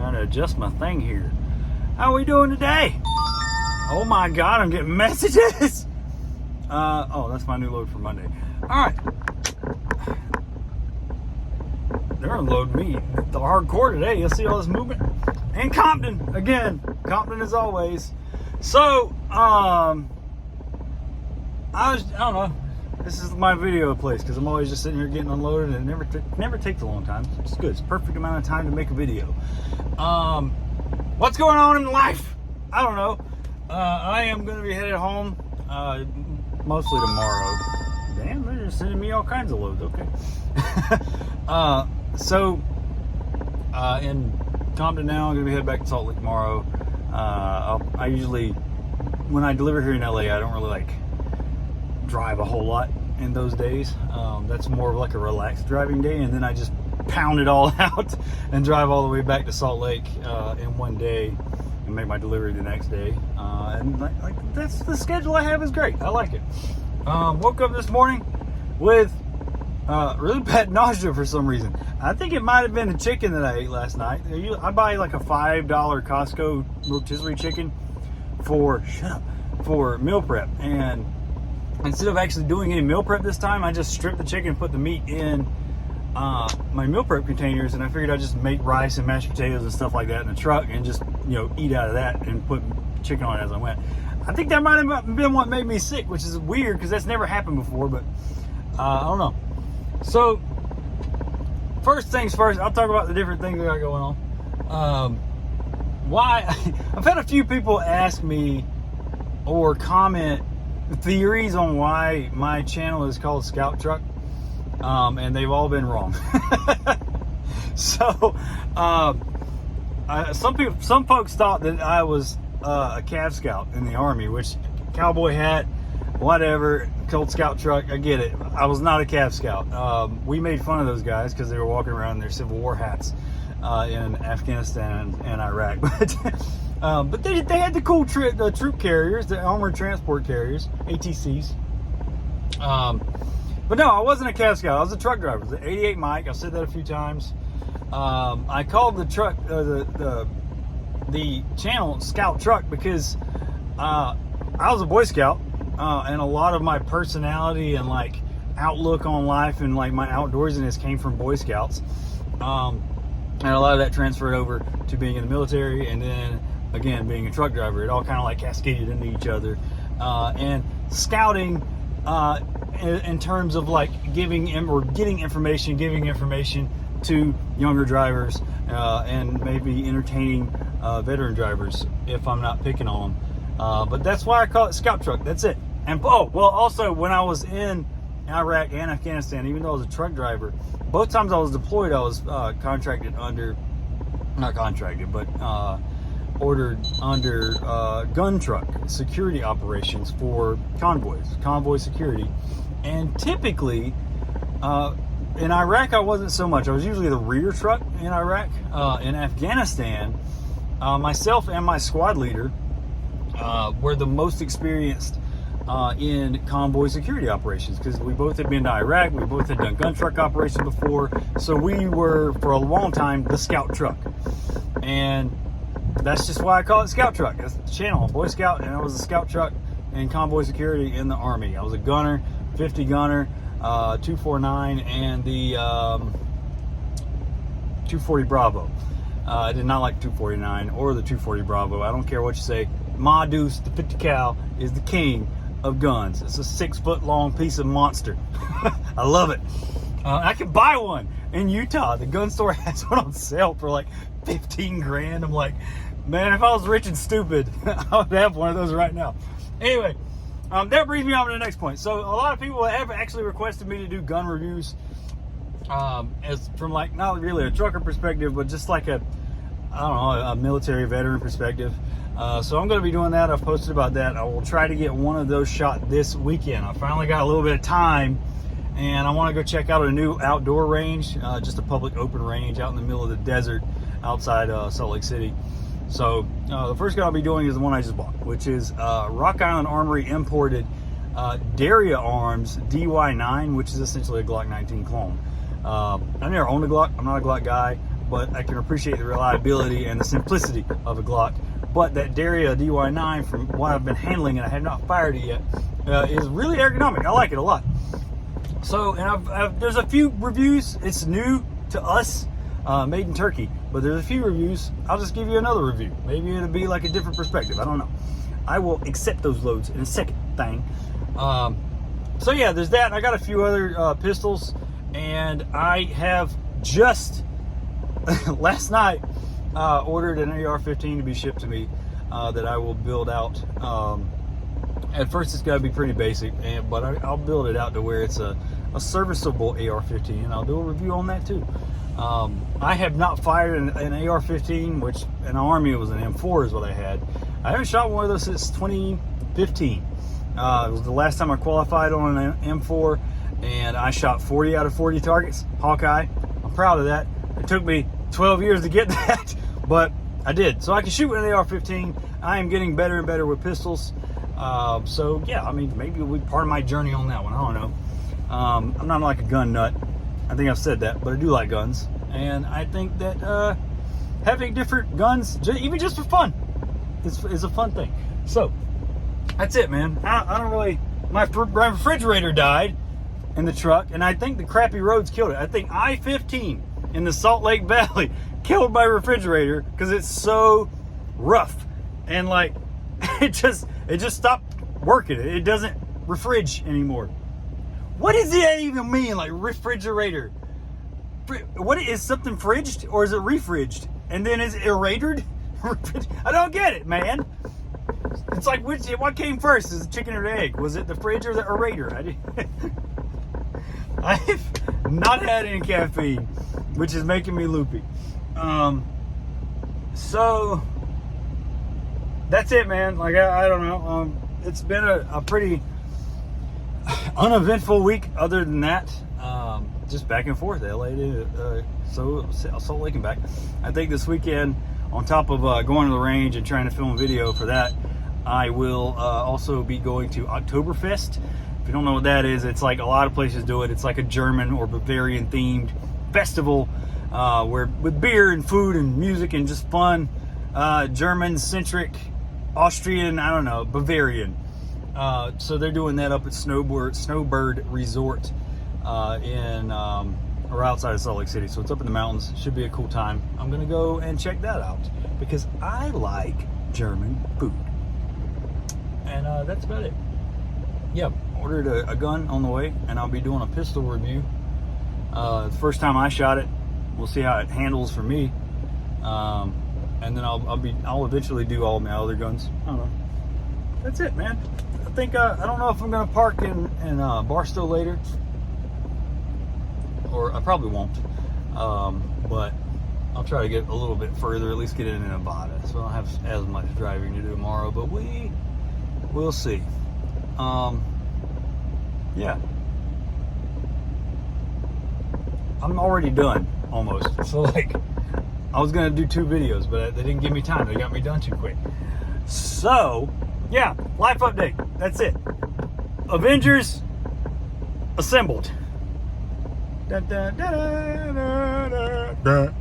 Trying to adjust my thing here. How are we doing today? Oh my God, I'm getting messages. Oh, that's my new load for Monday. All right. They're unloading me the hardcore today. You'll see all this movement. And Compton, again. Compton as always. So, I don't know. This is my video place because I'm always just sitting here getting unloaded, and it never takes a long time. It's good. It's a perfect amount of time to make a video. What's going on in life? I don't know. I am going to be headed home mostly tomorrow. Damn, they're just sending me all kinds of loads. Okay. In Compton now, I'm going to be headed back to Salt Lake tomorrow. I usually, when I deliver here in LA, I don't really like drive a whole lot in those days. That's more of like a relaxed driving day, and then I just pound it all out and drive all the way back to Salt Lake in one day and make my delivery the next day. And that's the schedule I have. Is great. I like it. Woke up this morning with really bad nausea for some reason. I think it might have been the chicken that I ate last night. I buy like a $5 Costco rotisserie chicken for meal prep, and instead of actually doing any meal prep this time, I just stripped the chicken, put the meat in my meal prep containers, and I figured I'd just make rice and mashed potatoes and stuff like that in the truck and just, eat out of that and put chicken on it as I went. I think that might have been what made me sick, which is weird because that's never happened before, but I don't know. So, first things first, I'll talk about the different things I got going on. Why? I've had a few people ask me or comment theories on why my channel is called Scout Truck, and they've all been wrong. So, some folks thought that I was a Cav Scout in the Army, which cowboy hat, whatever, called Scout Truck. I get it. I was not a Cav Scout. We made fun of those guys because they were walking around in their Civil War hats in Afghanistan and Iraq, but they had the cool the troop carriers, the armored transport carriers, ATCs. But no, I wasn't a Cav Scout. I was a truck driver. The 88 Mike. I've said that a few times. I called the truck the channel Scout Truck because I was a Boy Scout, and a lot of my personality and like outlook on life and like my outdoorsiness came from Boy Scouts, and a lot of that transferred over to being in the military, and then again being a truck driver. It all kind of like cascaded into each other, and scouting in terms of like giving information to younger drivers, and maybe entertaining veteran drivers if I'm not picking on them. But that's why I call it Scout Truck. That's it. And also when I was in Iraq and Afghanistan, even though I was a truck driver, both times I was deployed, I was ordered under gun truck security operations for convoy security. And typically, in Iraq, I wasn't so much. I was usually the rear truck in Iraq. In Afghanistan, myself and my squad leader were the most experienced in convoy security operations because we both had been to Iraq. We both had done gun truck operations before. So we were, for a long time, the Scout Truck. And that's just why I call it Scout Truck. That's the channel, Boy Scout, and I was a Scout Truck in convoy security in the Army. I was a gunner, 50 gunner, 249, and the 240 Bravo. I did not like 249 or the 240 Bravo. I don't care what you say. Ma Deuce, the 50 cal, is the king of guns. It's a 6-foot long piece of monster. I love it. I could buy one in Utah. The gun store has one on sale for like 15 grand. I'm like, man, if I was rich and stupid, I would have one of those right now. Anyway, that brings me on to the next point. So a lot of people have actually requested me to do gun reviews, as from like not really a trucker perspective, but just like a military veteran perspective. So I'm going to be doing that. I've posted about that. I will try to get one of those shot this weekend. I finally got a little bit of time, and I want to go check out a new outdoor range, just a public open range out in the middle of the desert outside Salt Lake City. So the first gun I'll be doing is the one I just bought, which is Rock Island Armory imported Daria Arms DY9, which is essentially a Glock 19 clone. I never owned a Glock. I'm not a Glock guy, but I can appreciate the reliability and the simplicity of a Glock. But that Daria DY9, from what I've been handling, and I have not fired it yet, is really ergonomic. I like it a lot. So, and there's a few reviews. It's new to us, made in Turkey, but there's a few reviews. I'll just give you another review. Maybe it'll be like a different perspective. I don't know. I will accept those loads in a second thing. So yeah, there's that. I got a few other pistols, and I have just last night ordered an AR-15 to be shipped to me that I will build out. At first, it's got to be pretty basic, but I'll build it out to where it's a serviceable AR-15, and I'll do a review on that too. I have not fired an AR-15, which in the Army it was an M4 is what I had. I haven't shot one of those since 2015. It was the last time I qualified on an M4, and I shot 40 out of 40 targets, Hawkeye. I'm proud of that. It took me 12 years to get that, but I did. So I can shoot with an AR-15. I am getting better and better with pistols. So yeah, I mean, maybe it'll be part of my journey on that one. I don't know. I'm not like a gun nut. I think I've said that, but I do like guns. And I think that having different guns, even just for fun, is a fun thing. So that's it, man. I don't really, my refrigerator died in the truck, and I think the crappy roads killed it. I think I-15 in the Salt Lake Valley killed my refrigerator because it's so rough. And like, it just stopped working. It doesn't refrige anymore. What does that even mean? Like refrigerator? What is something fridged, or is it refridged? And then is it aerated? I don't get it, man. It's like what came first? Is the chicken or the egg? Was it the fridge or the aerator? I've not had any caffeine, which is making me loopy. So that's it, man. Like I don't know. It's been a pretty uneventful week. Other than that, just back and forth, LA to Salt Lake and back. I think this weekend, on top of going to the range and trying to film a video for that, I will also be going to Oktoberfest. If you don't know what that is, it's like a lot of places do it. It's like a German or Bavarian themed festival where with beer and food and music and just fun, German centric, Austrian, I don't know, Bavarian. So they're doing that up at Snowbird Resort in or outside of Salt Lake City. So it's up in the mountains. Should be a cool time. I'm gonna go and check that out because I like German food. And that's about it. Yeah, ordered a gun on the way, and I'll be doing a pistol review. The first time I shot it, we'll see how it handles for me. And then I'll eventually do all my other guns. I don't know. That's it, man. I think I don't know if I'm gonna park in Barstow later, or I probably won't. But I'll try to get a little bit further, at least get in Nevada, so I don't have as much driving to do tomorrow. But we'll see. Yeah, I'm already done almost. So like, I was gonna do 2 videos, but they didn't give me time. They got me done too quick. So yeah, life update. That's it. Avengers assembled. Da, da, da, da, da, da.